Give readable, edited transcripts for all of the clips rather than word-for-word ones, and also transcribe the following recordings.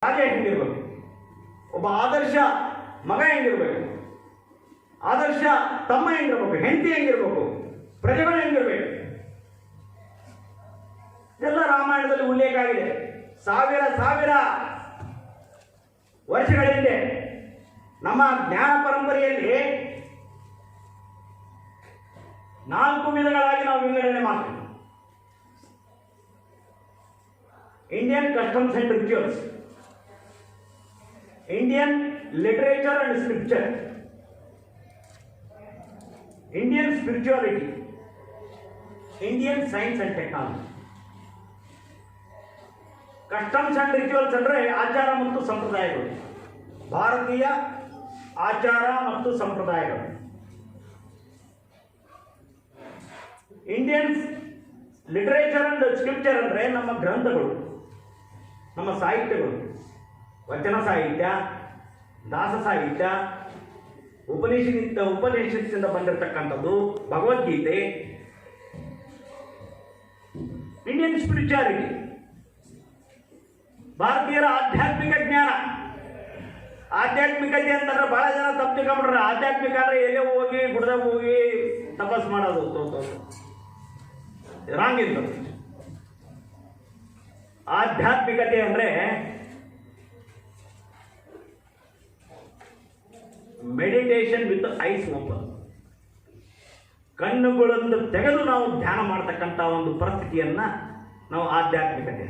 ರಾಜ ಹೆಂಗಿರ್ಬೇಕು, ಒಬ್ಬ ಆದರ್ಶ ಮಗ ಹೆಂಗಿರ್ಬೇಕು, ಆದರ್ಶ ತಮ್ಮ ಹೆಂಗಿರ್ಬೇಕು, ಹೆಂಡತಿ ಹೆಂಗಿರ್ಬೇಕು, ಪ್ರಜೆಗಳು ಹೆಂಗಿರ್ಬೇಕು, ಇದೆಲ್ಲ ರಾಮಾಯಣದಲ್ಲಿ ಉಲ್ಲೇಖ ಆಗಿದೆ. ಸಾವಿರ ಸಾವಿರ ವರ್ಷಗಳ ಹಿಂದೆ ನಮ್ಮ ಜ್ಞಾನ ಪರಂಪರೆಯಲ್ಲಿ 4 ವಿಧಗಳಾಗಿ ನಾವು ವಿಂಗಡಣೆ ಮಾಡ್ತೀವಿ. Indian customs and rituals, Indian literature and scripture, Indian spirituality, Indian science and technology. Customs and rituals ಅಂದರೆ ಆಚಾರ ಮತ್ತು ಸಂಪ್ರದಾಯಗಳು, ಭಾರತೀಯ ಆಚಾರ ಮತ್ತು ಸಂಪ್ರದಾಯಗಳು. ಇಂಡಿಯನ್ ಲಿಟರೇಚರ್ ಅಂಡ್ ಸ್ಕ್ರಿಪ್ಚರ್ ಅಂದರೆ ನಮ್ಮ ಗ್ರಂಥಗಳು, ನಮ್ಮ ಸಾಹಿತ್ಯಗಳು, ವಚನ ಸಾಹಿತ್ಯ, ದಾಸ ಸಾಹಿತ್ಯ, ಉಪನಿಷತ್ತಿಂದ ಬಂದಿರತಕ್ಕಂಥದ್ದು, ಭಗವದ್ಗೀತೆ. ಇಂಡಿಯನ್ ಸ್ಪಿರಿಚುಯಾಲಿಟಿ, ಭಾರತೀಯರ ಆಧ್ಯಾತ್ಮಿಕ ಜ್ಞಾನ. ಆಧ್ಯಾತ್ಮಿಕತೆ ಅಂತಂದ್ರೆ ಬಹಳ ಜನ ತಪ್ಪು ತಿಳ್ಕೊಂಡ್ಬಿಟ್ರೆ ಆಧ್ಯಾತ್ಮಿಕ ಅಂದ್ರೆ ಎಲ್ಲೇ ಹೋಗಿ ಗುಡ್ದಾಗ ಹೋಗಿ ತಪಸ್ ಮಾಡೋದು ರಾಂಗ್ ಇರ್ತದೆ. ಆಧ್ಯಾತ್ಮಿಕತೆ ಅಂದ್ರೆ ಮೆಡಿಟೇಷನ್ ವಿತ್ ಐಸ್ ಓಪನ್, ಕಣ್ಣುಗಳನ್ನು ತೆಗೆದು ನಾವು ಧ್ಯಾನ ಮಾಡತಕ್ಕಂಥ ಒಂದು ಪರಿಸ್ಥಿತಿಯನ್ನ ನಾವು ಆಧ್ಯಾತ್ಮಿಕತೆ.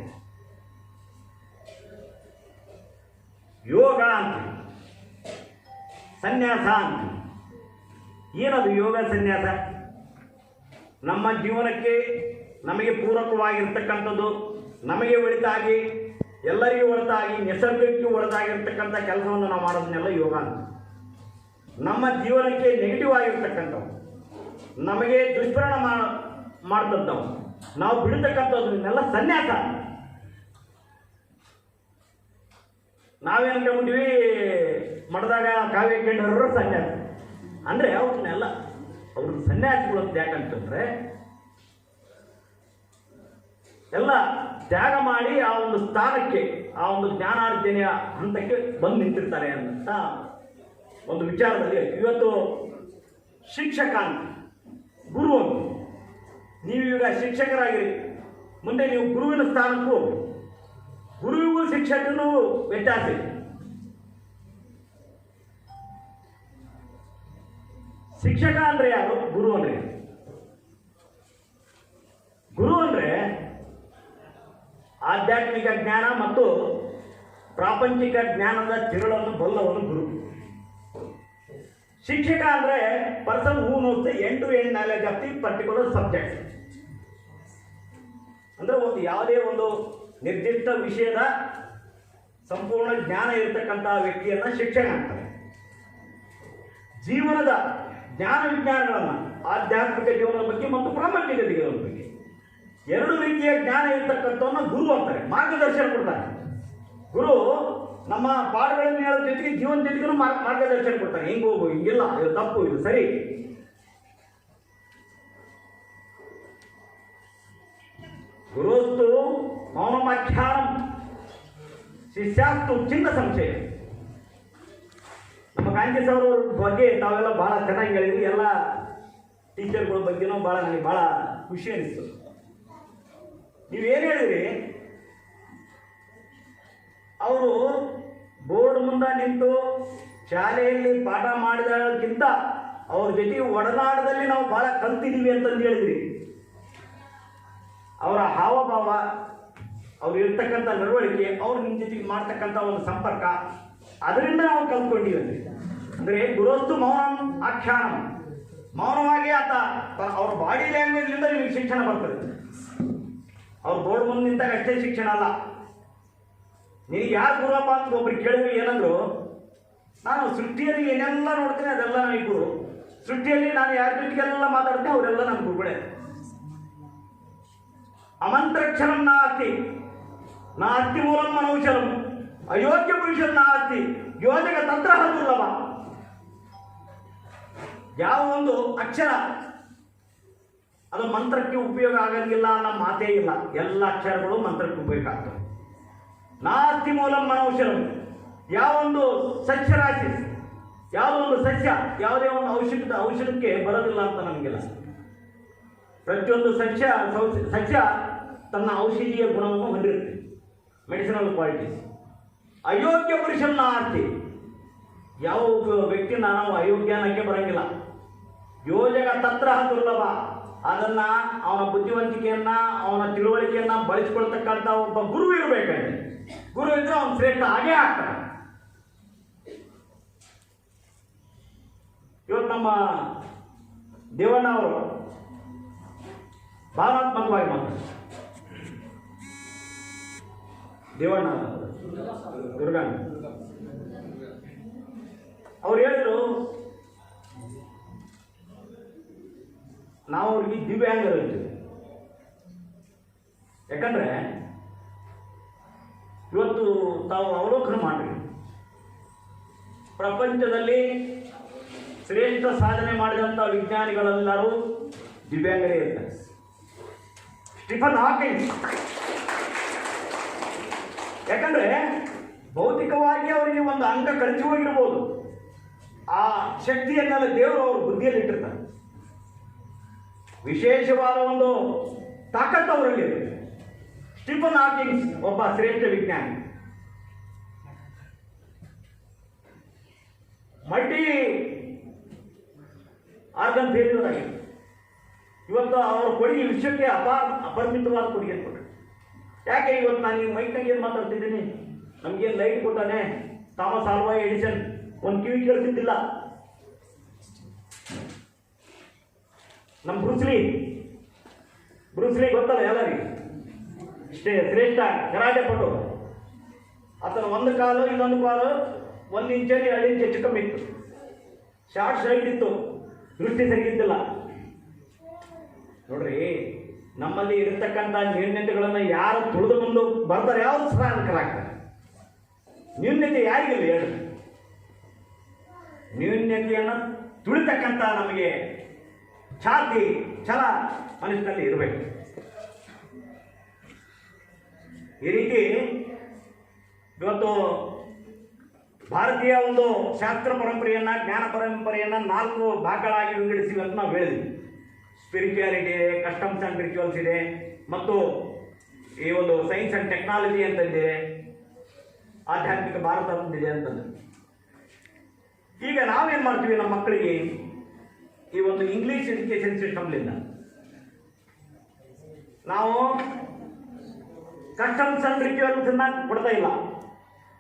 ಯೋಗ ಅಂತೀವಿ, ಸನ್ಯಾಸ ಅಂತೀವಿ. ಏನದು ಯೋಗ ಸನ್ಯಾಸ? ನಮ್ಮ ಜೀವನಕ್ಕೆ ನಮಗೆ ಪೂರಕವಾಗಿರ್ತಕ್ಕಂಥದ್ದು, ನಮಗೆ ಒಳಿತಾಗಿ, ಎಲ್ಲರಿಗೂ ಒಳಿತಾಗಿ, ನಿಸರ್ಗಕ್ಕೆ ಒಳಿತಾಗಿರ್ತಕ್ಕಂಥ ಕೆಲಸವನ್ನು ನಾವು ಮಾಡೋದನ್ನೆಲ್ಲ ಯೋಗ ಅಂತ. ನಮ್ಮ ಜೀವನಕ್ಕೆ ನೆಗೆಟಿವ್ ಆಗಿರ್ತಕ್ಕಂಥವು, ನಮಗೆ ದುಷ್ಪರಿಣಾಮ ಮಾಡ್ತಂಥವು ನಾವು ಬಿಡ್ತಕ್ಕಂಥದ್ದನ್ನೆಲ್ಲ ಸನ್ಯಾಸ. ನಾವೇನು ಅನ್ಕೊಂಡ್ಬಿಟ್ಟಿವಿ, ಮಠದಾಗ ಕಾವ್ಯ ಕೇಂದ್ರ ಸನ್ಯಾಸ ಅಂದರೆ ಅವ್ರನ್ನೆಲ್ಲ ಅವ್ರ ಸನ್ಯಾಸಿಗಳು ಅಂತ ಯಾಕಂತಂದ್ರೆ ಎಲ್ಲ ತ್ಯಾಗ ಮಾಡಿ ಆ ಒಂದು ಸ್ಥಾನಕ್ಕೆ, ಆ ಒಂದು ಜ್ಞಾನಾರ್ಜನೆಯ ಹಂತಕ್ಕೆ ಬಂದು ನಿಂತಿರ್ತಾರೆ ಅಂತ ಒಂದು ವಿಚಾರದಲ್ಲಿ. ಇವತ್ತು ಶಿಕ್ಷಕ ಅಂತ, ಗುರು ಅಂತ, ನೀವೀಗ ಶಿಕ್ಷಕರಾಗಿರಿ, ಮುಂದೆ ನೀವು ಗುರುವಿನ ಸ್ಥಾನಕ್ಕೂ ಹೋಗಿ. ಗುರುವಿಗೂ ಶಿಕ್ಷಕನೂ ವ್ಯತ್ಯಾಸ ಇದೆ. ಶಿಕ್ಷಕ ಅಂದ್ರೆ ಯಾರು, ಗುರು ಅಂದ್ರೆ ಯಾರು? ಗುರು ಅಂದ್ರೆ ಆಧ್ಯಾತ್ಮಿಕ ಜ್ಞಾನ ಮತ್ತು ಪ್ರಾಪಂಚಿಕ ಜ್ಞಾನದ ತಿರುಳನ್ನು ಬಲ್ಲವನು ಗುರು. ಶಿಕ್ಷಕ ಅಂದ್ರೆ person who knows the end to end knowledge of the particular subject. ಅಂದ್ರೆ ಒಂದು ಯಾವುದೇ ಒಂದು ನಿರ್ದಿಷ್ಟ ವಿಷಯದ ಸಂಪೂರ್ಣ ಜ್ಞಾನ ಇರತಕ್ಕಂಥ ವ್ಯಕ್ತಿಯನ್ನ ಶಿಕ್ಷಕ ಅಂತಾರೆ. ಜೀವನದ ಜ್ಞಾನ ವಿಜ್ಞಾನಗಳನ್ನು, ಆಧ್ಯಾತ್ಮಿಕ ಜೀವನದ ಬಗ್ಗೆ ಮತ್ತು ಪ್ರಾಪಂಚಿಕ ಜೀವನದ ಬಗ್ಗೆ 2 ರೀತಿಯ ಜ್ಞಾನ ಇರತಕ್ಕಂಥವನ್ನ ಗುರು ಅಂತಾರೆ. ಮಾರ್ಗದರ್ಶನ ಕೊಡ್ತಾರೆ. ಗುರು ನಮ್ಮ ಪಾಠಗಳನ್ನು ಹೇಳೋ ಜೊತೆಗೆ ಜೀವನ ಜೊತೆಗೂ ಮಾರ್ಗದರ್ಶನ ಕೊಡ್ತಾರೆ. ಹಿಂಗೆ ಹೋಗು, ಹಿಂಗಿಲ್ಲ, ಇದು ತಪ್ಪು, ಇದು ಸರಿ. ಗುರುಸ್ತು ಮೌನಮಾಖ್ಯಾನಂ ಶಿಷ್ಯಾಸ್ತು ಚಿನ್ನ ಸಂಶಯ. ನಮ್ಮ ಕಾಂಗ್ರೆಸ್ ಅವರ ಬಗ್ಗೆ ತಾವೆಲ್ಲ ಬಹಳ ಚೆನ್ನಾಗಿ ಹೇಳಿದ್ವಿ. ಎಲ್ಲ ಟೀಚರ್ಗಳ ಬಗ್ಗೆನೂ ನನಗೆ ಬಹಳ ಖುಷಿ ಅನಿಸ್ತು. ನೀವೇನು ಹೇಳಿದ್ರಿ, ಅವರು ಬೋರ್ಡ್ ಮುಂದೆ ನಿಂತು ಶಾಲೆಯಲ್ಲಿ ಪಾಠ ಮಾಡಿದಕ್ಕಿಂತ ಅವ್ರ ಜೊತೆ ಒಡನಾಟದಲ್ಲಿ ನಾವು ಬಹಳ ಕಲ್ತಿದ್ದೀವಿ ಅಂತಂದು ಹೇಳಿದ್ರಿ. ಅವರ ಹಾವಭಾವ, ಅವ್ರು ಇರ್ತಕ್ಕಂಥ ನಡವಳಿಕೆ, ಅವ್ರು ನಿಮ್ಮ ಜೊತೆಗೆ ಮಾಡ್ತಕ್ಕಂಥ ಒಂದು ಸಂಪರ್ಕ, ಅದರಿಂದ ನಾವು ಕಲ್ತ್ಕೊಂಡಿದ್ದೀವಿ. ಅಂದರೆ ಗುರುಸ್ತು ಮೌನಂ ಆಖ್ಯಾನಂ, ಮೌನವಾಗಿ ಆತ ಅವ್ರ ಬಾಡಿ ಲ್ಯಾಂಗ್ವೇಜ್ನಿಂದ ನಿಮಗೆ ಶಿಕ್ಷಣ ಬರ್ತದೆ. ಅವ್ರು ಬೋರ್ಡ್ ಮುಂದೆ ನಿಂತಾಗ ಅಷ್ಟೇ ಶಿಕ್ಷಣ ಅಲ್ಲ. ನೀವು ಯಾರು ಗುರುವಪ್ಪ ಅಂತ ಒಬ್ರಿಗೆ ಕೇಳಿದ್ರೆ ಏನಂದ್ರು, ನಾನು ಸೃಷ್ಟಿಯಲ್ಲಿ ಏನೆಲ್ಲ ನೋಡ್ತೀನಿ ಅದೆಲ್ಲ ನನಗೆ ಗುರು. ಸೃಷ್ಟಿಯಲ್ಲಿ ನಾನು ಯಾರ ಜೊತೆಗೆಲ್ಲ ಮಾತಾಡ್ತೀನಿ ಅವರೆಲ್ಲ ನನ್ನ ಗುರುಗಳೇ. ಅಮಂತ್ರಕ್ಷರಂ ನಾಸ್ತಿ ನಾಸ್ತಿ ಮೂಲಂ ಮನೌಷಧಂ ಅಯೋಗ್ಯ ಪುರುಷನ್ ನಾಸ್ತಿ ಯೋಜಕ ತಂತ್ರ ದುರ್ಲಭ. ಯಾವ ಒಂದು ಅಕ್ಷರ ಅದು ಮಂತ್ರಕ್ಕೆ ಉಪಯೋಗ ಆಗಂಗಿಲ್ಲ ಅನ್ನೋ ಮಾತೇ ಇಲ್ಲ. ಎಲ್ಲ ಅಕ್ಷರಗಳು ಮಂತ್ರಕ್ಕೆ ಉಪಯೋಗ ಆಗ್ತವೆ. ನಾಸ್ತಿ ಮೂಲಂ ಮನೌಷಧಂ. ಯಾವೊಂದು ಸಸ್ಯರಾಶಿ, ಯಾವುದೋ ಒಂದು ಸಸ್ಯ ಯಾವುದೇ ಒಂದು ಔಷಧಕ್ಕೆ ಬರೋದಿಲ್ಲ ಅಂತ ನಮಗಿಲ್ಲ. ಪ್ರತಿಯೊಂದು ಸಸ್ಯ ತನ್ನ ಔಷಧೀಯ ಗುಣವನ್ನು ಹೊಂದಿರುತ್ತೆ, ಮೆಡಿಸಿನಲ್ ಕ್ವಾಲಿಟೀಸ್. ಅಯೋಗ್ಯ ಪುರುಷನ ನಾಸ್ತಿ. ಯಾವ ವ್ಯಕ್ತಿನ ನಾವು ಅಯೋಗ್ಯ ಅನ್ನಕ್ಕೆ ಬರಂಗಿಲ್ಲ. ಯೋಜಕ ತತ್ರ ದುರ್ಲಭ. ಅದನ್ನ ಅವನ ಬುದ್ಧಿವಂತಿಕೆಯನ್ನ, ಅವನ ತಿಳುವಳಿಕೆಯನ್ನ ಬಳಸಿಕೊಳ್ತಕ್ಕಂಥ ಒಬ್ಬ ಗುರು ಇರಬೇಕಂತೆ. ಗುರು ಇದ್ರೆ ಅವನು ಶ್ರೇಷ್ಠ ಆಗೇ ಆಗ್ತಾನೆ. ಇವತ್ತು ನಮ್ಮ ದೇವಣ್ಣ ಅವರು ಭಾವನಾತ್ಮಕವಾಗಿ ಮಾತಾಡ್ತಾರೆ. ದೇವಣ್ಣ ದುರ್ಗಾನ ಅವ್ರು ಹೇಳಿದ್ರು, ನಾವು ಅವ್ರಿಗೆ ದಿವ್ಯಾಂಗರು ಇರ್ತೀವಿ. ಯಾಕಂದ್ರೆ ಇವತ್ತು ತಾವು ಅವಲೋಕನ ಮಾಡ್ರಿ, ಪ್ರಪಂಚದಲ್ಲಿ ಶ್ರೇಷ್ಠ ಸಾಧನೆ ಮಾಡಿದಂಥ ವಿಜ್ಞಾನಿಗಳೆಲ್ಲರೂ ದಿವ್ಯಾಂಗರೇ ಇರ್ತಾರೆ. ಸ್ಟೀಫನ್ ಹಾಕಿಂಗ್, ಯಾಕಂದ್ರೆ ಭೌತಿಕವಾಗಿ ಅವರಿಗೆ ಒಂದು ಅಂಗ ಕಳಚಿ ಹೋಗಿರ್ಬೋದು, ಆ ಶಕ್ತಿಯನ್ನೆಲ್ಲ ದೇವರು ಅವ್ರ ಬುದ್ಧಿಯಲ್ಲಿ ಇಟ್ಟಿರ್ತಾರೆ. ವಿಶೇಷವಾದ ಒಂದು ತಾಕತ್ತು ಅವರಲ್ಲಿ. ಸ್ಟೀಫನ್ ಹಾಕಿಂಗ್ಸ್ ಒಬ್ಬ ಶ್ರೇಷ್ಠ ವಿಜ್ಞಾನಿ. ಮಲ್ಟಿ ಆರ್ಗನ್ ಫೇಲ್ಯೂರ್ ಆಗಿದೆ. ಇವತ್ತು ಅವರ ಕೊಡುಗೆ ವಿಶ್ವಕ್ಕೆ ಅಪರಿಮಿತವಾದ ಕೊಡುಗೆ ಕೊಟ್ಟರು. ಯಾಕೆ ಇವತ್ತು ನಾನು ಈ ಮೈಕ್ನಾಗ ಏನು ಮಾತಾಡ್ತಿದ್ದೀನಿ, ನಮಗೇನು ಲೈಟ್ ಕೊಟ್ಟಾನೆ ಥಾಮಸ್ ಆಲ್ವಾ ಎಡಿಸನ್, ಒಂದು ಕಿವಿ ಕೇಳ್ತಿದ್ದಿಲ್ಲ. ನಮ್ಮ ಬ್ರೂಸ್ಲಿ ಗೊತ್ತಲ್ಲ ಎಲ್ಲರಿಗೆ, ಶ್ರೇಷ್ಠ ಕರಾಟೆ ಪಟು. ಆತನ ಒಂದು ಕಾಲು ಇನ್ನೊಂದು ಕಾಲು 1 ಇಂಚಲ್ಲಿ 2 ಇಂಚ್ ಹೆಚ್ಚು ಕಮ್ಮಿ ಇತ್ತು, ಶಾರ್ಟ್ ಸೈಡ್ ಇತ್ತು, ದೃಷ್ಟಿ ಸರಿಗಿದ್ದಿಲ್ಲ. ನೋಡ್ರಿ, ನಮ್ಮಲ್ಲಿ ಇರತಕ್ಕಂಥ ನ್ಯೂನ್ಯತೆಗಳನ್ನು ಯಾರು ತುಳಿದು ಮುಂದೆ ಬರ್ತಾರೆ, ಯಾವ್ದು ಸಾಧಕರಾಗ್ತಾರೆ. ನ್ಯೂನ್ಯತೆ ಯಾರಿಗಿಲ್ಲ ಹೇಳಿ? ನ್ಯೂನ್ಯತೆಯನ್ನು ತುಳಿತಕ್ಕಂಥ ನಮಗೆ ಛಾತಿ ಛಲ ಮನಸ್ಸಿನಲ್ಲಿ ಇರಬೇಕು. ಈ ರೀತಿ ಇವತ್ತು ಭಾರತೀಯ ಒಂದು ಶಾಸ್ತ್ರ ಪರಂಪರೆಯನ್ನು, ಜ್ಞಾನ ಪರಂಪರೆಯನ್ನು 4 ಭಾಗಗಳಾಗಿ ವಿಂಗಡಿಸಿವಿ ಅಂತ ನಾವು ಹೇಳಿದ್ವಿ. ಸ್ಪಿರಿಚುಯಾಲಿಟಿ ಇದೆ, ಕಸ್ಟಮ್ಸ್ ಆ್ಯಂಡ್ ರಿಚುವಲ್ಸ್ ಇದೆ, ಮತ್ತು ಈ ಒಂದು ಸೈನ್ಸ್ ಆ್ಯಂಡ್ ಟೆಕ್ನಾಲಜಿ ಅಂತಂದಿದೆ, ಆಧ್ಯಾತ್ಮಿಕ ಭಾರತ ಅಂತಿದೆ ಅಂತಂದು. ಈಗ ನಾವೇನು ಮಾಡ್ತೀವಿ, ನಮ್ಮ ಮಕ್ಕಳಿಗೆ ಈ ಒಂದು ಇಂಗ್ಲೀಷ್ ಎಜುಕೇಷನ್ ಸಿಸ್ಟಮ್ಲಿಂದ ನಾವು ಕಸ್ಟಮ್ಸ್ ಆ್ಯಂಡ್ ರಿಚುವಲ್ಸನ್ನ ಕೊಡ್ತಾ ಇಲ್ಲ,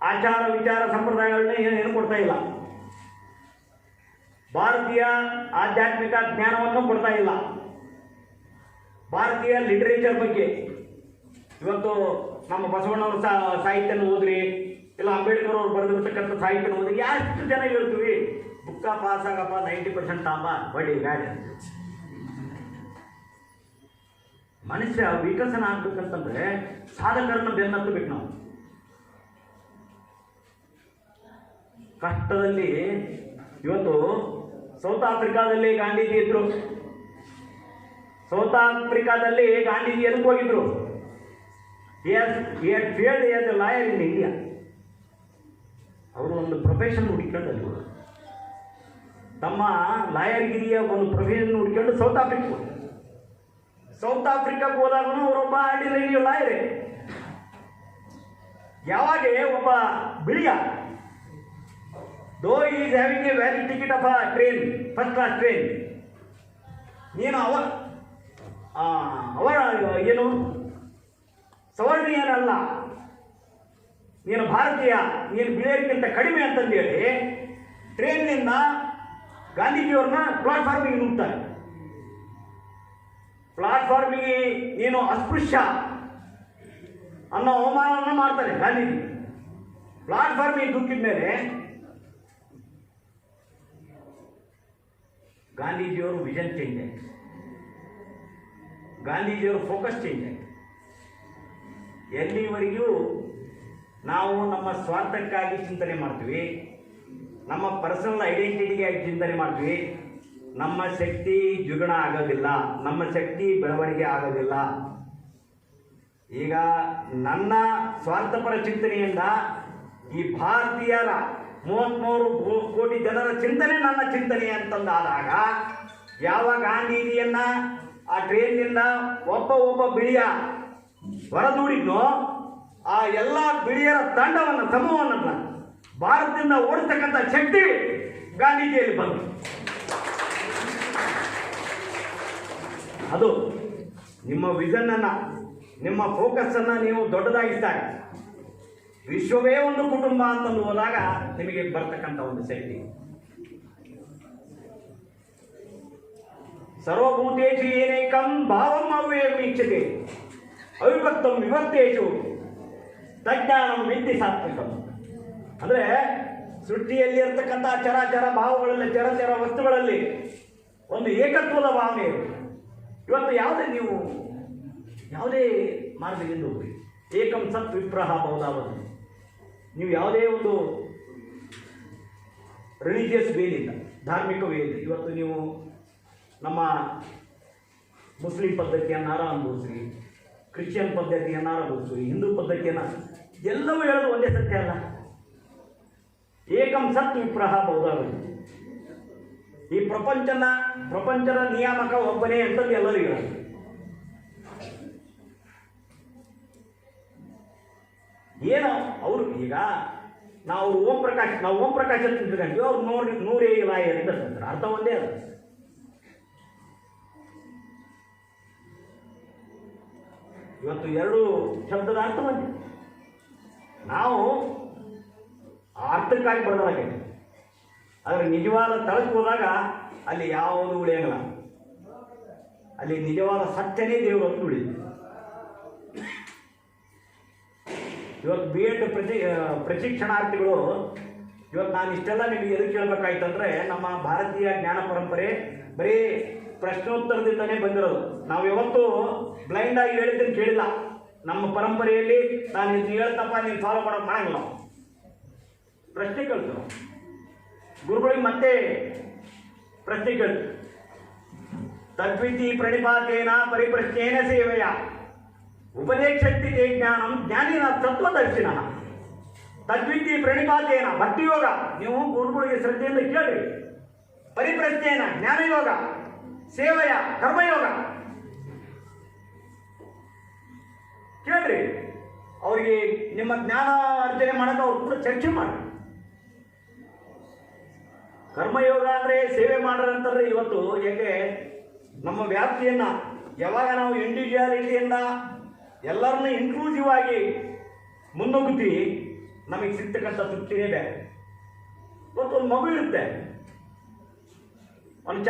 ಆಚಾರ ವಿಚಾರ ಸಂಪ್ರದಾಯಗಳನ್ನ ಏನೇನು ಕೊಡ್ತಾ ಇಲ್ಲ, ಭಾರತೀಯ ಆಧ್ಯಾತ್ಮಿಕ ಜ್ಞಾನವನ್ನು ಕೊಡ್ತಾ ಇಲ್ಲ. ಭಾರತೀಯ ಲಿಟರೇಚರ್ ಬಗ್ಗೆ ಇವತ್ತು ನಮ್ಮ ಬಸವಣ್ಣವ್ರ ಸಾಹಿತ್ಯನ ಓದ್ರಿ, ಇಲ್ಲ ಅಂಬೇಡ್ಕರ್ ಅವ್ರು ಬರೆದಿರ್ತಕ್ಕಂಥ ಸಾಹಿತ್ಯನ ಓದಿ, ಎಷ್ಟು ಜನ ಹೇಳ್ತೀವಿ ಬುಕ್ಕ ಪಾಸ್ ಆಗಪ್ಪ 90% ತಾಂಬ ಬಡಿ ಗಾಡಿ. ಮನುಷ್ಯ ವಿಕಸನ ಆಗ್ಬೇಕಂತಂದ್ರೆ ಸಾಧಕರನ್ನ ಬೆನ್ನತ್ತಬೇಕು. ನಾವು ಕಷ್ಟದಲ್ಲಿ ಇವತ್ತು ಸೌತ್ ಆಫ್ರಿಕಾದಲ್ಲಿ ಗಾಂಧೀಜಿ ಇದ್ರು. ಸೌತ್ ಆಫ್ರಿಕಾದಲ್ಲಿ ಗಾಂಧೀಜಿ ಎದಕ್ಕೆ ಹೋಗಿದ್ರು? Failed as A lawyer in India. ಅವರು ಒಂದು ಪ್ರೊಫೆಷನ್ ಹುಡುಕೊಂಡು ಅಲ್ಲಿ ತಮ್ಮ ಲಾಯರ್ಗಿರಿಯ ಒಂದು ಪ್ರೊಫೆಷನ್ ಹುಡುಕೊಂಡು ಸೌತ್ ಆಫ್ರಿಕಾಕ್ಕೆ ಹೋದಾಗ ಅವರೊಬ್ಬ ಆರ್ಡಿನರಿ ಲಾಯರೇ. ಯಾವಾಗ ಒಬ್ಬ ಬಿಳಿಯ ದೋ is having A valid ticket of a train, first class train, ನೀನು ಅವರ ಏನು ಸವರ್ಣೀಯನಲ್ಲ, ನೀನು ಭಾರತೀಯ, ನೀನು ಬಿಳಿಯರಿಗಿಂತ ಕಡಿಮೆ ಅಂತಂದೇಳಿ ಟ್ರೈನ್ನಿಂದ ಗಾಂಧೀಜಿಯವ್ರನ್ನ ಪ್ಲಾಟ್ಫಾರ್ಮಿಗೆ ನುಗ್ತಾರೆ. ಪ್ಲಾಟ್ಫಾರ್ಮಿಗೆ ನೀನು ಅಸ್ಪೃಶ್ಯ ಅನ್ನೋ ಅವಮಾನವನ್ನು ಮಾಡ್ತಾರೆ ಗಾಂಧೀಜಿ. ಪ್ಲಾಟ್ಫಾರ್ಮಿಗೆ ದುಃಖಿದ ಮೇಲೆ ಗಾಂಧೀಜಿಯವರು ವಿಷನ್ ಚೇಂಜ್ ಆಯಿತು, ಗಾಂಧೀಜಿಯವರು ಫೋಕಸ್ ಚೇಂಜ್ ಆಯಿತು. ಎಲ್ಲಿವರೆಗೂ ನಾವು ನಮ್ಮ ಸ್ವಾರ್ಥಕ್ಕಾಗಿ ಚಿಂತನೆ ಮಾಡ್ತೀವಿ, ನಮ್ಮ ಪರ್ಸನಲ್ ಐಡೆಂಟಿಟಿಗಾಗಿ ಚಿಂತನೆ ಮಾಡ್ತೀವಿ, ನಮ್ಮ ಶಕ್ತಿ ದ್ವಿಗುಣ ಆಗೋದಿಲ್ಲ, ನಮ್ಮ ಶಕ್ತಿ ಬೆಳವಣಿಗೆ ಆಗೋದಿಲ್ಲ. ಈಗ ನನ್ನ ಸ್ವಾರ್ಥಪರ ಚಿಂತನೆಯಿಂದ ಈ ಭಾರತೀಯರ 33 ಕೋಟಿ ಜನರ ಚಿಂತನೆ ನನ್ನ ಚಿಂತನೆ ಅಂತಂದಾದಾಗ ಯಾವ ಗಾಂಧೀಜಿಯನ್ನ ಆ ಟ್ರೈನ್ನಿಂದ ಒಬ್ಬ ಬಿಳಿಯ ಹೊರದೂಡಿದ್ನೋ ಆ ಎಲ್ಲ ಬಿಳಿಯರ ತಂಡವನ್ನು ಸಮೂಹವನ್ನು ಭಾರತದಿಂದ ಓಡಿಸ್ತಕ್ಕಂಥ ಶಕ್ತಿ ಗಾಂಧೀಜಿಯಲ್ಲಿ ಬಂತು. ಅದು ನಿಮ್ಮ ವಿಷನ್ನನ್ನು, ನಿಮ್ಮ ಫೋಕಸ್ಸನ್ನು ನೀವು ದೊಡ್ಡದಾಗಿದ್ದಾಗ ವಿಶ್ವವೇ ಒಂದು ಕುಟುಂಬ ಅಂತಂದು ಹೋದಾಗ ನಿಮಗೆ ಬರ್ತಕ್ಕಂಥ ಒಂದು ಶಕ್ತಿ. ಸರ್ವಭೂತೇಷು ಏನೈಕಂ ಭಾವಂ ಅವ್ಯಯಂ ವೀಕ್ಷತೆ ಅವಿಭಕ್ತಂ ವಿಭಕ್ತೇಷು ತಜ್ಞಾನಂ ವಿದ್ಯೆ ಸಾತ್ವಿಕಂ. ಅಂದರೆ ಸೃಷ್ಟಿಯಲ್ಲಿ ಇರ್ತಕ್ಕಂಥ ಚರಾಚರ ಭಾವಗಳಲ್ಲಿ, ಚರಚರ ವಸ್ತುಗಳಲ್ಲಿ ಒಂದು ಏಕತ್ವದ ಭಾವನೆ ಇರುತ್ತೆ. ಇವತ್ತು ಯಾವುದೇ ಮಾರ್ಗದಿಂದ ಹೋಗಿ ಏಕಂ ಸತ್ ವಿಪ್ರಹ ಬಹುದಾವದು. ನೀವು ಯಾವುದೇ ಒಂದು ರಿಲಿಜಿಯಸ್ ವೇಲಿಂದ, ಧಾರ್ಮಿಕ ವೇಲಿಂದ ಇವತ್ತು ನೀವು ನಮ್ಮ ಮುಸ್ಲಿಂ ಪದ್ಧತಿಯನ್ನಾರ ಅನುಭವಿಸ್ರಿ, ಕ್ರಿಶ್ಚಿಯನ್ ಪದ್ಧತಿಯನ್ನಾರ ಅನುಭವಿಸ್ರಿ, ಹಿಂದೂ ಪದ್ಧತಿಯನ್ನು ಎಲ್ಲವೂ ಹೇಳೋದು ಒಂದೇ ಸತ್ಯ ಅಲ್ಲ. ಏಕಂ ಸತ್ ವಿಪ್ರಹ ಬಹುದಾವದು. ಈ ಪ್ರಪಂಚದ ನಿಯಾಮಕ ಒಬ್ಬನೇ ಅಂತಂದು ಎಲ್ಲರಿಗೂ ಹೇಳೋದು. ಏನೋ ಅವರು ಈಗ ನಾವು ಓಂ ಪ್ರಕಾಶ್ ಅಂತ ತಿಳ್ಕೊಂಡ್ವಿ, ಅವ್ರು 100 ಲಾಯರಿಂದ ತಂತಾರೆ, ಅರ್ಥ ಒಂದೇ ಅಲ್ಲ. ಇವತ್ತು 2 ಶಬ್ದದ ಅರ್ಥ ಒಂದೇ. ನಾವು ಅರ್ಥಕ್ಕಾಗಿ ಬರೋದಾಗೈತೆ, ಆದರೆ ನಿಜವಾದ ತಳಕ್ಕೆ ಹೋದಾಗ ಅಲ್ಲಿ ಯಾವುದು ಉಳಿಯಂಗಿಲ್ಲ. ಅಲ್ಲಿ ನಿಜವಾದ ಸತ್ಯನೇ ದೇವರು ಅಂತ ಉಳಿಯುತ್ತೆ. ಇವತ್ತು B.Ed ಪ್ರಶಿಕ್ಷಣಾರ್ಥಿಗಳು ಇವತ್ತು ನಾನು ಇಷ್ಟೆಲ್ಲ ನಿಮಗೆ ಎದುರು ಕೇಳಬೇಕಾಯ್ತಂದ್ರೆ ನಮ್ಮ ಭಾರತೀಯ ಜ್ಞಾನ ಪರಂಪರೆ ಬರೀ ಪ್ರಶ್ನೋತ್ತರದಿಂದನೇ ಬಂದಿರೋದು. ನಾವು ಯಾವತ್ತೂ ಬ್ಲೈಂಡಾಗಿ ಹೇಳಿದ್ದನ್ನು ಕೇಳಿಲ್ಲ. ನಮ್ಮ ಪರಂಪರೆಯಲ್ಲಿ ನಾನು ಇದು ಹೇಳ್ತಪ್ಪ ನೀನು ಫಾಲೋ ಮಾಡೋಕೆ ಮಾಡಂಗಿಲ್ಲ. ಪ್ರಶ್ನೆ ಕೇಳ್ತೀವಿ, ಗುರುಗಳಿಗೆ ಮತ್ತೆ ಪ್ರಶ್ನೆ ಕೇಳ್ತೀವಿ. ತದ್ವಿತಿ ಪ್ರಣಿಪಾತೇನ ಪರಿಪ್ರಶ್ನೇನ ಸೇವೆಯ ಉಪದೇಶಕ್ತಿ ಜ್ಞಾನಂ ಜ್ಞಾನಿನ ತತ್ವದರ್ಶಿನ. ತದ್ವಿತಿ ಪ್ರಣಿಪಾತೇನ ಭಕ್ತಿಯೋಗ, ನೀವು ಗುರುಗಳಿಗೆ ಶ್ರದ್ಧೆಯಿಂದ ಕೇಳ್ರಿ. ಪರಿಪ್ರಶ್ನೇನ ಜ್ಞಾನಯೋಗ, ಸೇವೆಯ ಕರ್ಮಯೋಗ ಕೇಳ್ರಿ. ಅವರಿಗೆ ನಿಮ್ಮ ಜ್ಞಾನ ಅರ್ಜನೆ ಮಾಡೋಕೆ ಅವ್ರು ಕೂಡ ಚರ್ಚೆ ಮಾಡಿ. ಕರ್ಮಯೋಗ ಅಂದರೆ ಸೇವೆ ಮಾಡ್ರಂತಂದ್ರೆ ಇವತ್ತು ಯಾಕೆ ನಮ್ಮ ವ್ಯಾಪ್ತಿಯನ್ನು ಯಾವಾಗ ನಾವು ಇಂಡಿವಿಜುವಾಲಿಟಿಯಿಂದ ಎಲ್ಲರನ್ನೂ ಇನ್ಕ್ಲೂಸಿವ್ ಆಗಿ ಮುನ್ನುಗ್ಗುತ್ತೀವಿ, ನಮಗೆ ಸಿಗ್ತಕ್ಕಂಥ ತೃಪ್ತಿನೇ ಬೇರೆ. ಇವತ್ತು ಒಂದು ಮಗು ಇರುತ್ತೆ, ಒಂದು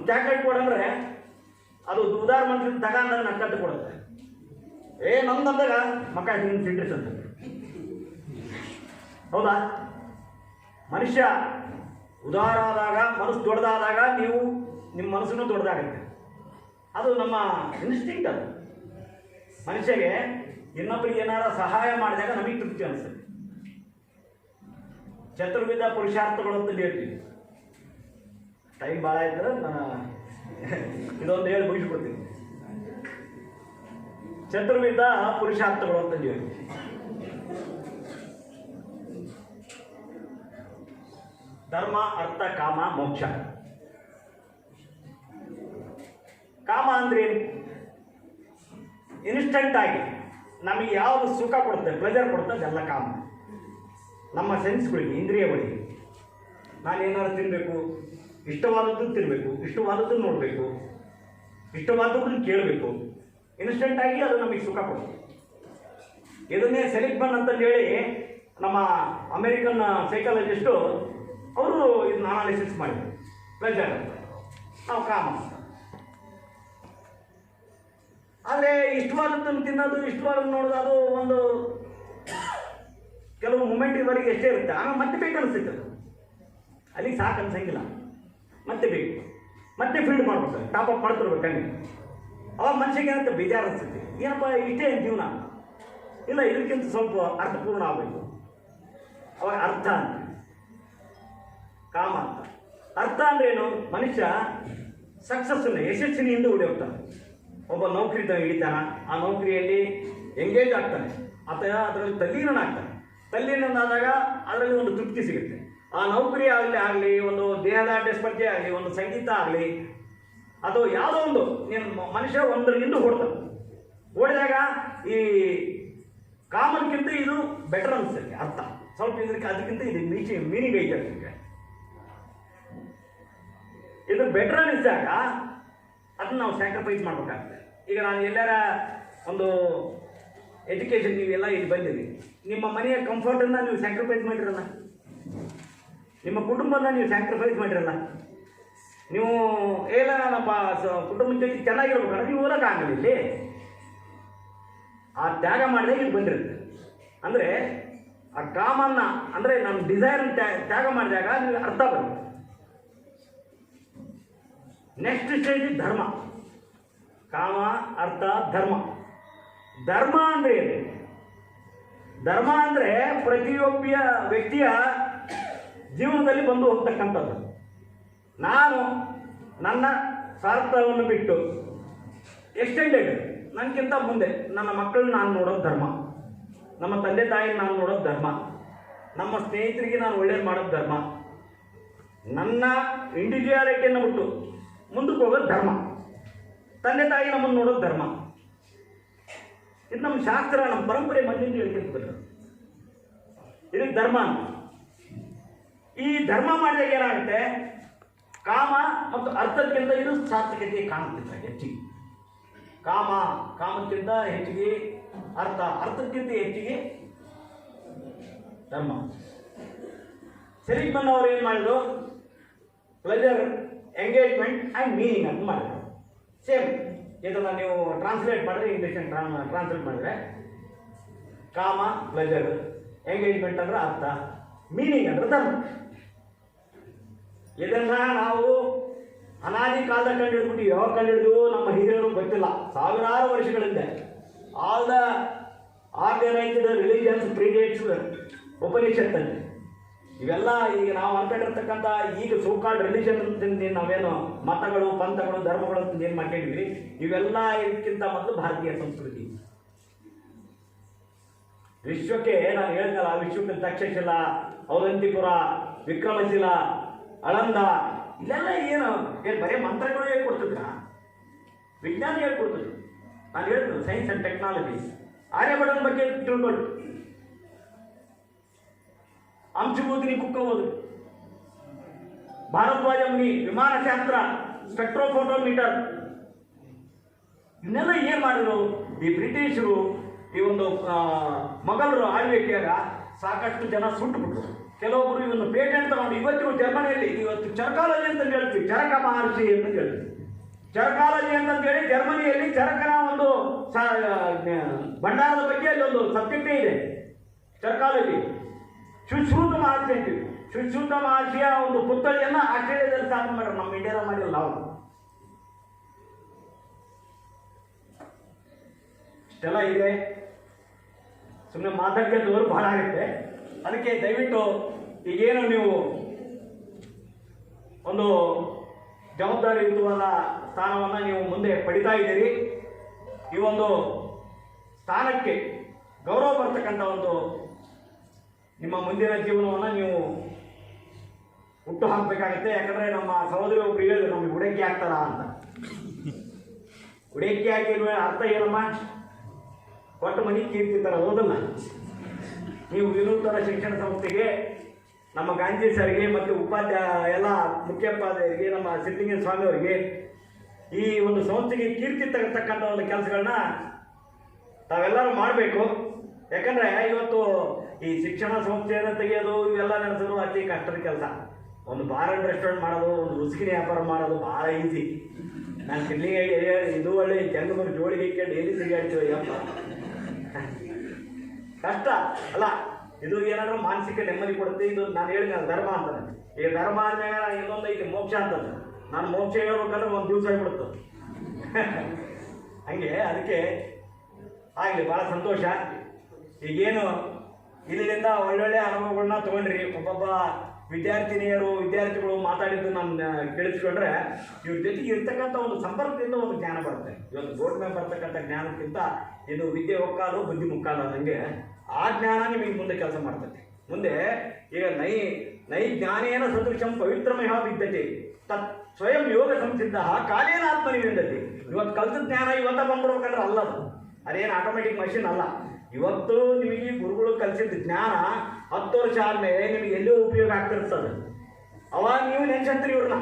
ಚಾಕ್ಲೇಟ್ ಕೊಡಂದ್ರೆ ಅದು ಉದಾರ ಮಂತ್ರಿ ತಗೊಂಡಾಗ ನಕ್ಕಂತ ಕೊಡುತ್ತೆ. ನಮ್ದಂದಾಗ ಮಕ್ಕ ಸಿಂಟ್ರೆಸ್ ಅಂತ. ಹೌದಾ? ಮನುಷ್ಯ ಉದಾರ ಆದಾಗ, ಮನಸ್ಸು ದೊಡ್ಡದಾದಾಗ ನೀವು ನಿಮ್ಮ ಮನಸ್ಸನ್ನು ದೊಡ್ಡದಾಗುತ್ತೆ. ಅದು ನಮ್ಮ ಇನ್ಸ್ಟಿಂಕ್ಟ್. ಅದು ಮನುಷ್ಯಗೆ ಇನ್ನೊಬ್ಬರಿಗೆ ಏನಾರ ಸಹಾಯ ಮಾಡಿದಾಗ ನಮಗೆ ತೃಪ್ತಿ ಅನಿಸುತ್ತೆ. ಚತುರ್ವಿಧ ಪುರುಷಾರ್ಥಗಳು ಅಂತ ಹೇಳ್ತೀವಿ. ಟೈಮ್ ಭಾಳ ಆಯ್ತು, ನಾನು ಇದೊಂದು ಹೇಳಿ ಮುಗಿಸ್ಬಿಡ್ತೀನಿ. ಚತುರ್ವಿಧ ಪುರುಷಾರ್ಥಗಳು ಅಂತ ಹೇಳಿ ಧರ್ಮ, ಅರ್ಥ, ಕಾಮ, ಮೋಕ್ಷ. ಕಾಮ ಅಂದ್ರೆ ಇನ್ಸ್ಟಂಟ್ ಆಗಿ ನಮಗೆ ಯಾವುದು ಸುಖ ಕೊಡುತ್ತೆ, ಪ್ಲೆಜರ್ ಕೊಡುತ್ತೆ, ಅದೆಲ್ಲ ಕಾಮ. ನಮ್ಮ ಸೆನ್ಸ್ಗಳಿಗೆ, ಇಂದ್ರಿಯಗಳಿಗೆ ನಾನೇನಾದ್ರು ತಿನ್ನಬೇಕು, ಇಷ್ಟವಾದದ್ದು ತಿನ್ನಬೇಕು, ಇಷ್ಟವಾದದ್ದು ನೋಡಬೇಕು, ಇಷ್ಟವಾದದ್ದು ಕೇಳಬೇಕು. ಇನ್ಸ್ಟೆಂಟ್ ಆಗಿ ಅದು ನಮಗೆ ಸುಖ ಕೊಡುತ್ತೆ. ಇದನ್ನೇ ಸೆಲಿಗ್ಮನ್ ಅಂತಂದು ಹೇಳಿ ನಮ್ಮ ಅಮೇರಿಕನ್ ಸೈಕಾಲಜಿಸ್ಟು ಅವರು ಇದನ್ನ ಅನಾಲಿಸಿಸ್ ಮಾಡಿದ್ರು. ಪ್ಲೆಜರ್ ಅಂತ ನಾವು ಕಾಮ. ಆದರೆ ಇಷ್ಟವಾದದ್ದನ್ನು ತಿನ್ನೋದು, ಇಷ್ಟವಾದದ್ದು ನೋಡೋದು, ಅದು ಒಂದು ಕೆಲವು ಮೂಮೆಂಟಿವರೆಗೆ ಎಷ್ಟೇ ಇರುತ್ತೆ. ಆಮೇಲೆ ಮತ್ತೆ ಬೇಕು ಅನಿಸುತ್ತೆ. ಅಲ್ಲಿಗೆ ಸಾಕು ಅನ್ಸಂಗಿಲ್ಲ, ಮತ್ತೆ ಬೇಕು, ಮತ್ತೆ ಫೀಲ್ಡ್ ಮಾಡ್ಬೇಕು, ಟಾಪ್ ಅಪ್ ಮಾಡ್ತಿರ್ಬೇಕು ಹಂಗೆ. ಅವಾಗ ಮನುಷ್ಯಗೆ ಏನಂತ ಬೇಜಾರು ಅನಿಸುತ್ತೆ. ಏನಪ್ಪ ಇಷ್ಟೇ ಜೀವನ ಇಲ್ಲ, ಇದಕ್ಕಿಂತ ಸ್ವಲ್ಪ ಅರ್ಥಪೂರ್ಣ ಆಗಬೇಕು. ಅವಾಗ ಅರ್ಥ ಅಂತ, ಕಾಮ ಅಂತ. ಅರ್ಥ ಅಂದ್ರೇನು? ಮನುಷ್ಯ ಸಕ್ಸಸ್ಸನ್ನು, ಯಶಸ್ಸಿನಿಂದ ಉಳಿಯೋಗ್ತಾನೆ. ಒಬ್ಬ ನೌಕರಿ ಹಿಡಿತಾನ, ಆ ನೌಕರಿಯಲ್ಲಿ ಎಂಗೇಜ್ ಆಗ್ತಾನೆ, ಆತ ಅದರಲ್ಲಿ ತಲ್ಲೀನನಾಗ್ತಾನೆ. ತಲ್ಲೀನನಾದಾಗ ಅದರಲ್ಲಿ ಒಂದು ತೃಪ್ತಿ ಸಿಗುತ್ತೆ. ಆ ನೌಕರಿ ಆಗಲಿ ಒಂದು ದೇಹದಾಢ್ಯ ಸ್ಪರ್ಧೆ ಆಗಲಿ, ಒಂದು ಸಂಗೀತ ಆಗಲಿ, ಅಥವಾ ಯಾವುದೋ ಒಂದು ಮನುಷ್ಯ ಒಂದರಿಂದ ಓಡ್ತಾನೆ. ಓಡಿದಾಗ ಈ ಕಾಮನ್ಗಿಂತ ಇದು ಬೆಟರ್ ಅನಿಸ್ತದೆ, ಅರ್ಥ ಸ್ವಲ್ಪ ಇದಕ್ಕೆ ಅದಕ್ಕಿಂತ ಇದು ಮೀನಿಂಗ್ ಐತೆ ಅದಕ್ಕೆ. ಇದು ಬೆಟರ್ ಅನಿಸಿದಾಗ ಅದನ್ನ ನಾವು ಸ್ಯಾಕ್ರಿಫೈಸ್ ಮಾಡ್ಬೇಕಾಗ್ತದೆ. ಈಗ ನಾನು ಎಲ್ಲಾರ ಒಂದು ಎಜುಕೇಷನ್, ನೀವೆಲ್ಲ ಇಲ್ಲಿ ಬಂದಿರಿ, ನಿಮ್ಮ ಮನೆಯ ಕಂಫರ್ಟನ್ನು ನೀವು ಸ್ಯಾಕ್ರಿಫೈಸ್ ಮಾಡಿರಲ್ಲ, ನಿಮ್ಮ ಕುಟುಂಬನ ನೀವು ಸ್ಯಾಕ್ರಿಫೈಸ್ ಮಾಡಿರಲ್ಲ. ನೀವು ಎಲ್ಲ ನಮ್ಮ ಕುಟುಂಬದ ಜೊತೆ ಚೆನ್ನಾಗಿರ್ಬೇಕಂದ್ರೆ ನೀವು ಓದೋಕ್ಕಾಗಲ್ಲ. ಇಲ್ಲಿ ಆ ತ್ಯಾಗ ಮಾಡಿದಾಗ ಇಲ್ಲಿ ಬಂದಿರುತ್ತೆ. ಅಂದರೆ ಆ ಕಾಮನ್ನ, ಅಂದರೆ ನಮ್ಮ ಡಿಸೈರ್ ತ್ಯಾಗ ಮಾಡಿದಾಗ ನಿಮಗೆ ಅರ್ಥ ಬರುತ್ತೆ. ನೆಕ್ಸ್ಟ್ ಸ್ಟೇಜ್ ಧರ್ಮ. ಕಾಮ, ಅರ್ಥ, ಧರ್ಮ. ಧರ್ಮ ಅಂದರೆ ಏನು? ಧರ್ಮ ಅಂದರೆ ಪ್ರತಿಯೊಬ್ಬ ವ್ಯಕ್ತಿಯ ಜೀವನದಲ್ಲಿ ಬಂದು ಹೋಗ್ತಕ್ಕಂಥದ್ದು. ನಾನು ನನ್ನ ಸ್ವಾರ್ಥವನ್ನು ಬಿಟ್ಟು ಎಕ್ಸ್ಟೆಂಡೆಡ್ ನನಗಿಂತ ಮುಂದೆ ನನ್ನ ಮಕ್ಕಳನ್ನ ನಾನು ನೋಡೋದು ಧರ್ಮ, ನಮ್ಮ ತಂದೆ ತಾಯಿನ ನಾನು ನೋಡೋದು ಧರ್ಮ, ನಮ್ಮ ಸ್ನೇಹಿತರಿಗೆ ನಾನು ಒಳ್ಳೇದು ಮಾಡೋದು ಧರ್ಮ, ನನ್ನ ಇಂಡಿವಿಜುವಾಲಿಟಿಯನ್ನು ಬಿಟ್ಟು ಮುಂದಕ್ಕೆ ಹೋಗೋದು ಧರ್ಮ, ತಂದೆ ತಾಯಿ ನಮ್ಮನ್ನು ನೋಡೋದು ಧರ್ಮ. ಇದು ನಮ್ಮ ಶಾಸ್ತ್ರ, ನಮ್ಮ ಪರಂಪರೆ ಮಂದಿಯಿಂದ ಹೇಳ್ಕೊಂತ ಇದಕ್ಕೆ ಧರ್ಮ ಅಂತ. ಈ ಧರ್ಮ ಮಾಡಿದಾಗ ಏನಾಗುತ್ತೆ, ಕಾಮ ಮತ್ತು ಅರ್ಥಕ್ಕಿಂತ ಇದು ಸಾರ್ಥಕತೆ ಕಾಣುತ್ತಿಲ್ಲ ಹೆಚ್ಚಿಗೆ. ಕಾಮಕ್ಕಿಂತ ಹೆಚ್ಚಿಗೆ ಅರ್ಥ, ಅರ್ಥಕ್ಕಿಂತ ಹೆಚ್ಚಿಗೆ ಧರ್ಮ. ಸೆಲಿಗ್ಮನ್ ಅವರು ಏನು ಮಾಡಿದ್ರು, ಪ್ಲೆಜರ್, ಎಂಗೇಜ್ಮೆಂಟ್ ಆ್ಯಂಡ್ ಮೀನಿಂಗ್ ಅಂತ ಮಾಡಿದ್ರು. ಸೇಮ್ ಇದನ್ನು ನೀವು ಟ್ರಾನ್ಸ್ಲೇಟ್ ಮಾಡಿದ್ರೆ, ಇಂಗ್ಲೀಷ್ ಟ್ರಾನ್ಸ್ಲೇಟ್ ಮಾಡಿದ್ರೆ ಕಾಮ ಪ್ಲೆಜರ್, ಎಂಗೇಜ್ಮೆಂಟ್ ಅಂದ್ರೆ ಅರ್ಥ, ಮೀನಿಂಗ್ ಅಂದ್ರೆ ಧರ್ಮ. ಇದನ್ನ ನಾವು ಅನಾದಿ ಕಾಲದ ಕಂಡುಹಿಡ್ಬಿಟ್ಟು ಯಾವಾಗ ಕಂಡುಹಿಡಿದು ನಮ್ಮ ಹಿರಿಯರು ಗೊತ್ತಿಲ್ಲ, ಸಾವಿರಾರು ವರ್ಷಗಳಿಂದ. ಆಲ್ ದ ಆರ್ಗನೈಸ್ಡ್ ರಿಲಿಜನ್ಸ್ ಪ್ರಿಡೇಟ್ಸ್ ಉಪನಿಷತ್ತಲ್ಲಿ ಇವೆಲ್ಲ ಈಗ ನಾವು ಅನ್ಕೊಂಡಿರ್ತಕ್ಕಂಥ ಈಗ ಸೋಕಾಲ್ಡ್ ರಿಲಿಜನ್ ಅಂತ ನಾವೇನು ಮತಗಳು, ಪಂಥಗಳು, ಧರ್ಮಗಳು ಅಂತ ಏನು ಮಾಡ್ಕೊಂಡಿದ್ವಿ, ಇವೆಲ್ಲ ಇದಕ್ಕಿಂತ ಮೊದಲು ಭಾರತೀಯ ಸಂಸ್ಕೃತಿ. ವಿಶ್ವಕ್ಕೆ ನಾನು ಹೇಳ್ತಲ್ಲ, ವಿಶ್ವಕ್ಕೆ ತಕ್ಷಶಿಲ, ಔರಂತಿಪುರ, ವಿಕ್ರಮಶಿಲ, ಅಳಂದ, ಇಲ್ಲೆಲ್ಲ ಏನು ಬರೀ ಮಂತ್ರಗಳು ಹೇಳ್ಕೊಡ್ತಿದ್ರ, ವಿಜ್ಞಾನ ಹೇಳ್ಕೊಡ್ತಿದ್ರು. ನಾನು ಹೇಳಿದ್ರು ಸೈನ್ಸ್ ಆ್ಯಂಡ್ ಟೆಕ್ನಾಲಜಿ, ಆರ್ಯಭಟನ ಬಗ್ಗೆ ತಿಳ್ಕೊಂಡು, ಅಂಶಭೂತಿನಿ ಕುಕ್ಕ ಹೋದ್ರು, ಭಾರದ್ವಾಜ ಮುನಿ ವಿಮಾನಶಾಸ್ತ್ರ, ಸ್ಪೆಕ್ಟ್ರೋಫೋಟೋಮೀಟರ್, ಇವನ್ನೆಲ್ಲ ಏನು ಮಾಡಿದ್ರು ಈ ಬ್ರಿಟಿಷರು. ಈ ಒಂದು ಮೊಘಲರು ಆಳ್ವಿಕೆಯಾಗ ಸಾಕಷ್ಟು ಜನ ಸುಟ್ಟುಬಿಟ್ರು. ಕೆಲವೊಬ್ಬರು ಇವನು ಪೇಟೆಂಟ್ ತಗೊಂಡು ಇವತ್ತಿಗೂ ಜರ್ಮನಿಯಲ್ಲಿ, ಇವತ್ತು ಚರಕಾಲಜಿ ಅಂತ ಹೇಳ್ತೀವಿ, ಚರಕ ಮಹರ್ಷಿ ಅಂತ ಹೇಳ್ತೀವಿ. ಚರಕಾಲಜಿ ಅಂತಂತೇಳಿ ಜರ್ಮನಿಯಲ್ಲಿ ಚರಕನ ಒಂದು ಭಂಡಾರದ ಬಗ್ಗೆ ಅಲ್ಲಿ ಒಂದು ಸಬ್ಜೆಕ್ಟೇ ಇದೆ, ಚರಕಾಲಜಿ. ಸುಶ್ರುತ ಮಹರ್ಷಿ ಅಂತೀವಿ. ಸುಶ್ರುತ ಮಹರ್ಷಿಯ ಒಂದು ಪುತ್ಥಳಿಯನ್ನು ಆಸ್ಟ್ರೇಲಿಯಾದಲ್ಲಿ ಸ್ಥಾಪನೆ ಮಾಡ್ಯಾರ, ನಮ್ಮ ಇಂಡಿಯಾದ ಮಾಡಿಲ್ಲ ನಾವು. ಇಷ್ಟೆಲ್ಲ ಇದೆ, ಸುಮ್ಮನೆ ಮಾತಾಡ್ಕೊಂಡವರು ಬಹಳ ಆಗುತ್ತೆ. ಅದಕ್ಕೆ ದಯವಿಟ್ಟು ಈಗೇನು ನೀವು ಒಂದು ಜವಾಬ್ದಾರಿಯುತವಾದ ಸ್ಥಾನವನ್ನು ನೀವು ಮುಂದೆ ಪಡಿತಾ ಇದ್ದೀರಿ, ಈ ಒಂದು ಸ್ಥಾನಕ್ಕೆ ಗೌರವ ಬರ್ತಕ್ಕಂಥ ಒಂದು ನಿಮ್ಮ ಮುಂದಿನ ಜೀವನವನ್ನು ನೀವು ಹುಟ್ಟು ಹಾಕಬೇಕಾಗುತ್ತೆ. ಯಾಕಂದರೆ ನಮ್ಮ ಸಹೋದರಿ ಒಬ್ರು ಹೇಳಿದ್ರು, ನಮಗೆ ಉಡಕ್ಕಿ ಹಾಕ್ತಾರ ಅಂತ. ಉಡಕ್ಕಿ ಹಾಕಿರುವ ಅರ್ಥ ಏನಮ್ಮ, ಕೊಟ್ಟ ಮನೆ ಕೀರ್ತಿ ಥರ ಓದಲ್ಲ. ನೀವು ವಿನೂತನ ಶಿಕ್ಷಣ ಸಂಸ್ಥೆಗೆ, ನಮ್ಮ ಗಾಂಧಿ ಸರ್ಗೆ ಮತ್ತು ಉಪಾಧ್ಯಾಯ ಎಲ್ಲ ಮುಖ್ಯೋಪಾಧ್ಯಾಯರಿಗೆ, ನಮ್ಮ ಸಿದ್ಧಲಿಂಗ ಸ್ವಾಮಿಯವರಿಗೆ, ಈ ಒಂದು ಸಂಸ್ಥೆಗೆ ಕೀರ್ತಿ ತಗತಕ್ಕಂಥ ಒಂದು ಕೆಲಸಗಳನ್ನ ತಾವೆಲ್ಲರೂ ಮಾಡಬೇಕು. ಯಾಕಂದರೆ ಇವತ್ತು ಈ ಶಿಕ್ಷಣ ಸಂಸ್ಥೆಯನ್ನು ತೆಗೆಯೋದು, ಇವೆಲ್ಲ ನಡೆಸೋದು ಅತಿ ಕಷ್ಟದ ಕೆಲಸ. ಒಂದು ಬಾರ್ ಆ್ಯಂಡ್ ರೆಸ್ಟೋರೆಂಟ್ ಮಾಡೋದು, ಒಂದು ರುಸ್ಕಿನ ವ್ಯಾಪಾರ ಮಾಡೋದು ಭಾಳ ಈಸಿ. ನಾನು ಸಿದ್ಧಲಿಂಗ ಇದು ಒಳ್ಳೆ ಜಂಗಮರು ಜೋಡಿ ಇಟ್ಕೊಂಡು ಎಲ್ಲಿ ಸಿಗಾಡ್ತೀವಿ ಅಪ್ಪ, ಕಷ್ಟ ಅಲ್ಲ. ಇದು ಏನಾದರೂ ಮಾನಸಿಕ ನೆಮ್ಮದಿ ಕೊಡುತ್ತೆ. ಇದು ನಾನು ಹೇಳಿದ ಧರ್ಮ ಅಂತಾನೆ. ಈ ಧರ್ಮ ಅಂದಾಗ ಇನ್ನೊಂದು ಇಲ್ಲಿ ಮೋಕ್ಷ ಅಂತಂದ್ರೆ, ನಾನು ಮೋಕ್ಷ ಹೇಳ್ಬೇಕಂದ್ರೆ ಒಂದು ದಿವಸ ಆಗಿಬಿಡುತ್ತೆ ಹಂಗೆ. ಅದಕ್ಕೆ ಆಗಲಿ, ಭಾಳ ಸಂತೋಷ. ಈಗೇನು ಇಲ್ಲಿಂದ ಒಳ್ಳೊಳ್ಳೆ ಅನುಭವಗಳನ್ನ ತೊಗೊಂಡ್ರಿ. ಒಬ್ಬೊಬ್ಬ ವಿದ್ಯಾರ್ಥಿನಿಯರು ವಿದ್ಯಾರ್ಥಿಗಳು ಮಾತಾಡಿದ್ದು ನಾನು ಕೇಳಿಸ್ಕೊಂಡ್ರೆ ಇವ್ರ ಜೊತೆಗೆ ಇರ್ತಕ್ಕಂಥ ಒಂದು ಸಂಪರ್ಕದಿಂದ ಒಂದು ಜ್ಞಾನ ಬರುತ್ತೆ. ಇವತ್ತು ಬೋರ್ಡ್ ಮೇಲೆ ಬರ್ತಕ್ಕಂಥ ಜ್ಞಾನಕ್ಕಿಂತ ಇದು ವಿದ್ಯೆ ಒಕ್ಕಾಲು ಬುದ್ಧಿ ಮುಕ್ಕಾಲು ಅನ್ನಂಗೆ ಆ ಜ್ಞಾನ ನಿಮಗೆ ಮುಂದೆ ಕೆಲಸ ಮಾಡ್ತದೆ. ಮುಂದೆ ಈಗ ನೈ ಜ್ಞಾನೇನ ಸದೃಶಂ ಪವಿತ್ರಮಯ ವಿದ್ಯತೆ ತತ್ ಸ್ವಯಂ ಯೋಗ ಸಂಸಿದ್ಧ ಕಾಲೇನ ಆತ್ಮನಿವಿಂದತೆ. ಇವತ್ತು ಕಲಿತ ಜ್ಞಾನ ಇವತ್ತ ಬಂದ್ಬಿಡ್ಬೇಕಂದ್ರೆ ಅಲ್ಲ, ಅದೇನು ಆಟೋಮೆಟಿಕ್ ಮಷಿನ್ ಅಲ್ಲ. ಇವತ್ತು ನಿಮಗೆ ಗುರುಗಳು ಕಲಿಸಿದ ಜ್ಞಾನ 10 ವರ್ಷ ಆದಮೇಲೆ ನಿಮಗೆ ಎಲ್ಲೋ ಉಪಯೋಗ ಆಗ್ತಿರ್ತದೆ. ಅವಾಗ ನೀವು ನೆನ್ಸಂತೀರಿ ಇವ್ರನ್ನ,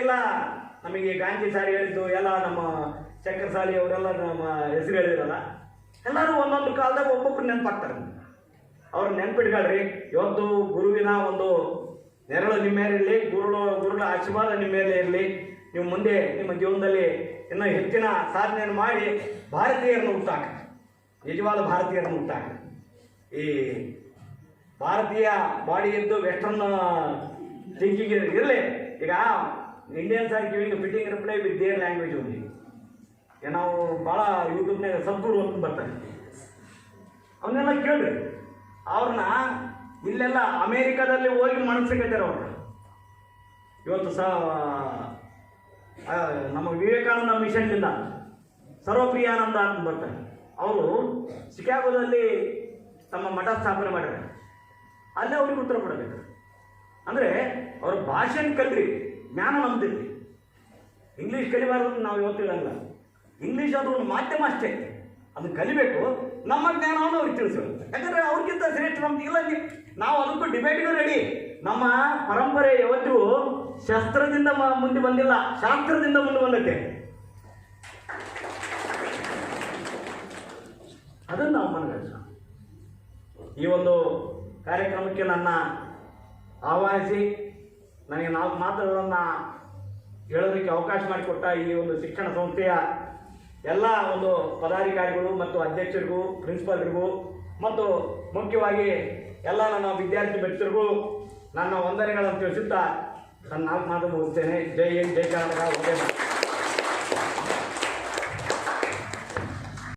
ಇಲ್ಲ ನಮಗೆ ಗಾಂಧಿ ಸಾರಿ ಹೇಳಿದ್ದು ಎಲ್ಲ ನಮ್ಮ ಶಂಕರ ಸಾಲಿ ಅವರೆಲ್ಲ ನಮ್ಮ ಹೆಸರು ಹೇಳಿರಲ್ಲ, ಎಲ್ಲರೂ ಒಂದೊಂದು ಕಾಲದಾಗ ಒಬ್ಬೊಬ್ರು ನೆನಪಾಗ್ತಾರೆ. ಅವ್ರು ನೆನ್ಪಿಟ್ಕೊಳ್ರಿ. ಇವತ್ತು ಗುರುವಿನ ಒಂದು ನೆರಳು ನಿಮ್ಮ ಮೇಲೆ ಇರಲಿ, ಗುರುಗಳ ಆಶೀರ್ವಾದ ನಿಮ್ಮ ಮೇಲೆ ಇರಲಿ. ನೀವು ಮುಂದೆ ನಿಮ್ಮ ಜೀವನದಲ್ಲಿ ಇನ್ನೂ ಹೆಚ್ಚಿನ ಸಾಧನೆಯನ್ನು ಮಾಡಿ ಭಾರತೀಯರನ್ನು ಹುಟ್ಟಾಕ್ರಿ, ನಿಜವಾದ ಭಾರತೀಯರನ್ನು ಹುಟ್ಟಾಕ್ರಿ. ಈ ಭಾರತೀಯ ಬಾಡಿ ಇದ್ದು ವೆಸ್ಟರ್ನ್ ಥಿಂಕಿಂಗ್ ಇರಲಿ. ಈಗ Indians are giving fitting reply with their language only. ನಾವು ಭಾಳ ಯೂಟ್ಯೂಬ್ನಾಗ ಸದ್ಗುರು ಅಂತ ಬರ್ತಾರೆ, ಅವನ್ನೆಲ್ಲ ಕೇಳ್ರಿ. ಅವ್ರನ್ನ ಇಲ್ಲೆಲ್ಲ ಅಮೇರಿಕಾದಲ್ಲಿ ಹೋಗಿ ಮನಸ್ಸಿಕತ್ತಾರೆ ಅವ್ರನ್ನ. ಇವತ್ತು ನಮ್ಮ ವಿವೇಕಾನಂದ ಮಿಷನ್ನಿಂದ ಸರ್ವಪ್ರಿಯಾನಂದ ಅಂತ ಬರ್ತಾರೆ. ಅವರು ಶಿಕಾಗೋದಲ್ಲಿ ತಮ್ಮ ಮಠ ಸ್ಥಾಪನೆ ಮಾಡಿದ್ದಾರೆ. ಅಲ್ಲೇ ಅವ್ರಿಗೆ ಉತ್ತರ ಕೊಡಬೇಕು. ಅಂದರೆ ಅವ್ರ ಭಾಷೆನ ಕಲ್ರಿ, ಜ್ಞಾನ ನಮ್ದಿರ್ಲಿ. ಇಂಗ್ಲೀಷ್ ಕಲಿಬಾರ್ದು ನಾವು ಇವತ್ತು ಹೇಳಲ್ಲ. ಇಂಗ್ಲೀಷ್ ಅದು ಒಂದು ಮಾಧ್ಯಮ ಅಷ್ಟೇ, ಅದನ್ನು ಕಲಿಬೇಕು. ನಮ್ಮ ಜ್ಞಾನವನ್ನು ಅವ್ರಿಗೆ ತಿಳಿಸಬೇಕು. ಯಾಕಂದರೆ ಅವ್ರಿಗಿಂತ ಶ್ರೇಷ್ಠ ನಮ್ದು ಇಲ್ಲ. ನಾವು ಅದಕ್ಕೂ ಡಿಬೇಟ್ಗೂ ರೆಡಿ. ನಮ್ಮ ಪರಂಪರೆ ಯಾವತ್ತಿಗೂ ಶಸ್ತ್ರದಿಂದ ಮುಂದೆ ಬಂದಿಲ್ಲ, ಶಾಸ್ತ್ರದಿಂದ ಮುಂದೆ ಬಂದಕ್ಕೆ. ಅದನ್ನು ನಾವು ಮನಗಂಡ ಈ ಒಂದು ಕಾರ್ಯಕ್ರಮಕ್ಕೆ ನನ್ನ ಆಹ್ವಾನಿಸಿ ನನಗೆ 4 ಮಾತುಗಳನ್ನು ಹೇಳೋದಕ್ಕೆ ಅವಕಾಶ ಮಾಡಿಕೊಟ್ಟ ಈ ಒಂದು ಶಿಕ್ಷಣ ಸಂಸ್ಥೆಯ ಎಲ್ಲ ಒಂದು ಪದಾಧಿಕಾರಿಗಳು ಮತ್ತು ಅಧ್ಯಕ್ಷರಿಗೂ ಪ್ರಿನ್ಸಿಪಾಲ್ರಿಗೂ ಮತ್ತು ಮುಖ್ಯವಾಗಿ ಎಲ್ಲ ನನ್ನ ವಿದ್ಯಾರ್ಥಿ ಮಿತ್ರರಿಗೂ ನನ್ನ ವಂದನೆಗಳನ್ನು ತಿಳಿಸುತ್ತಾ ನನ್ನ 4 ಮಾತು ಮುಗಿಸ್ತೇನೆ. ಜೈ ಹಿಂದ್, ಜೈ ಕರ್ನಾಟಕ, ಒಂದೇ ಮಾತು.